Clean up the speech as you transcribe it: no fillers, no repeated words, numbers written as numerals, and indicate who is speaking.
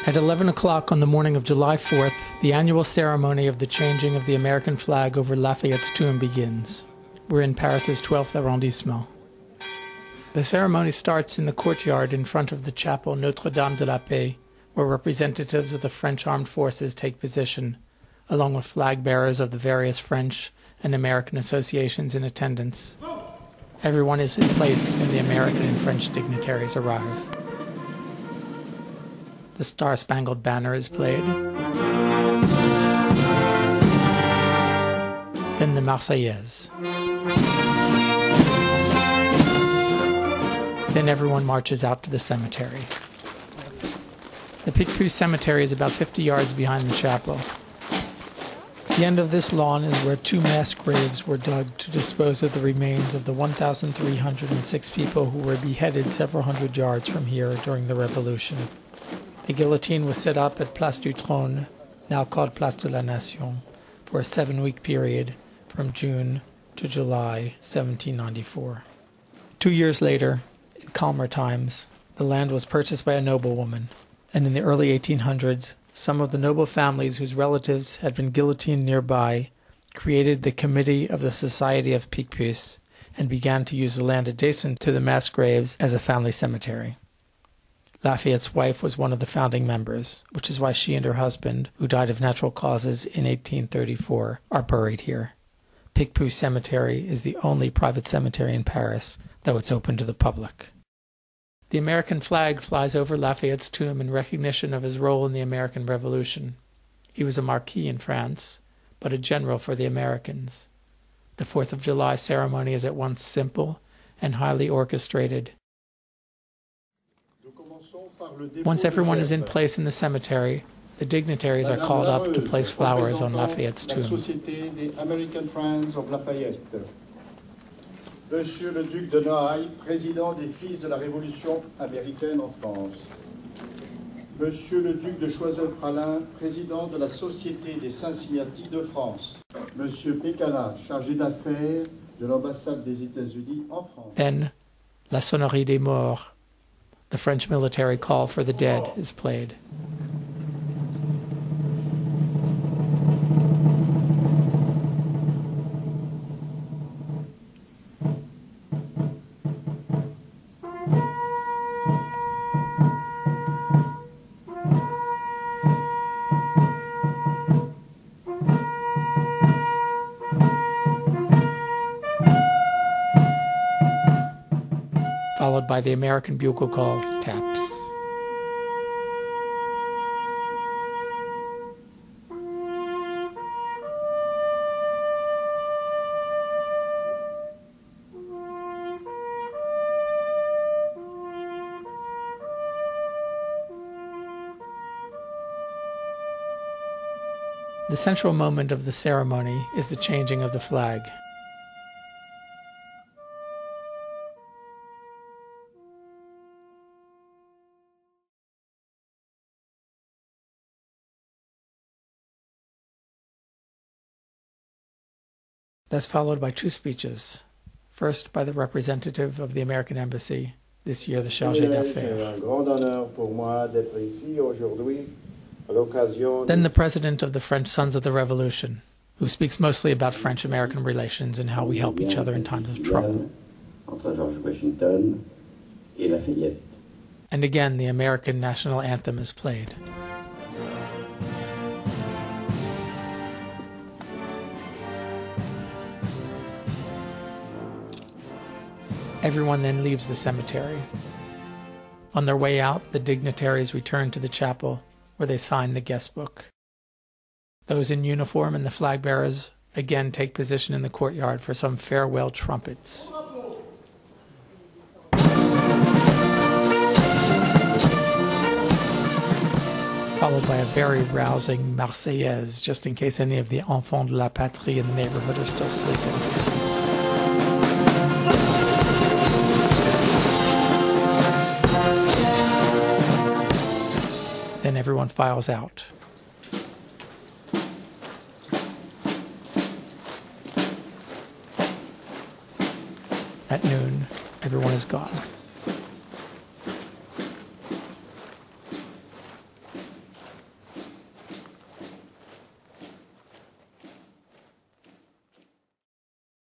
Speaker 1: At 11 o'clock on the morning of July 4th, the annual ceremony of the changing of the American flag over Lafayette's tomb begins. We're in Paris's 12th arrondissement. The ceremony starts in the courtyard in front of the chapel Notre-Dame de la Paix, where representatives of the French armed forces take position, along with flag bearers of the various French and American associations in attendance. Everyone is in place when the American and French dignitaries arrive. The Star-Spangled Banner is played. Then the Marseillaise. Then everyone marches out to the cemetery. The Picpus Cemetery is about 50 yards behind the chapel. The end of this lawn is where 2 mass graves were dug to dispose of the remains of the 1,306 people who were beheaded several hundred yards from here during the Revolution. The guillotine was set up at Place du Trône, now called Place de la Nation, for a 7-week period from June to July 1794. 2 years later, in calmer times, the land was purchased by a noblewoman, and in the early 1800s, some of the noble families whose relatives had been guillotined nearby created the Committee of the Society of Picpus and began to use the land adjacent to the mass graves as a family cemetery. Lafayette's wife was one of the founding members, which is why she and her husband, who died of natural causes in 1834, are buried here. Picpus Cemetery is the only private cemetery in Paris, though it's open to the public. The American flag flies over Lafayette's tomb in recognition of his role in the American Revolution. He was a marquis in France, but a general for the Americans. The 4th of July ceremony is at once simple and highly orchestrated. Once everyone is in place in the cemetery, the dignitaries are called up to place flowers on Lafayette's tomb.
Speaker 2: Société des American Friends of Lafayette. Monsieur le Duc de Noailles, président des Fils de la Révolution américaine en France. Monsieur le Duc de Choiseul-Praslin, président de la Société des Cincinnatis de France. Monsieur Pécala, chargé d'affaires de l'ambassade des États-Unis en France.
Speaker 1: Then, La Sonnerie des Morts, the French military call for the dead, is played. Followed by the American bugle call, taps. The central moment of the ceremony is the changing of the flag. That's followed by 2 speeches. First by the representative of the American Embassy, this year the Chargé d'Affaires. Then the President of the French Sons of the Revolution, who speaks mostly about French-American relations and how we help each other in times of trouble. And again, the American national anthem is played. Everyone then leaves the cemetery. On their way out, the dignitaries return to the chapel, where they sign the guest book. Those in uniform and the flag bearers again take position in the courtyard for some farewell trumpets. Followed by a very rousing Marseillaise, just in case any of the enfants de la patrie in the neighborhood are still sleeping. Then everyone files out. At noon, everyone is gone.